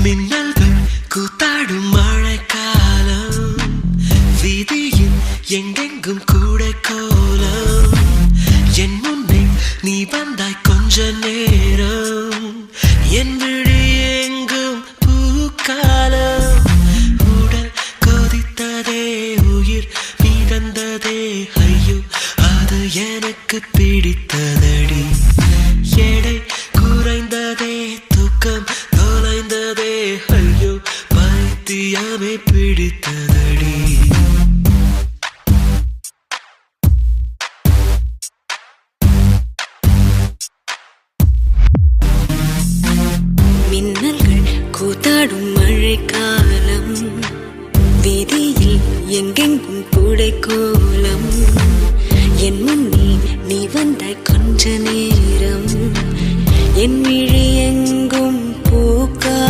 மின்னல்கள் கூத்தாடும் மழைக்காலம் வீதியில் எங்கெங்கும் கூட கோலம் என் முன்னே நீ வந்தாய் கொஞ்ச நேரம் என் விழி எங்கும் பூக்காலம் உடல் கொதித்ததே உயிர் மிதந்ததே ஐயோ அது எனக்கு பிடித்ததடி எடை குறைந்ததே தூக்கம் தொலைந்ததே ஐயோ பைத்தியமே பிடித்ததடி மின்னல்கள் கூத்தாடும் மழைக்காலம்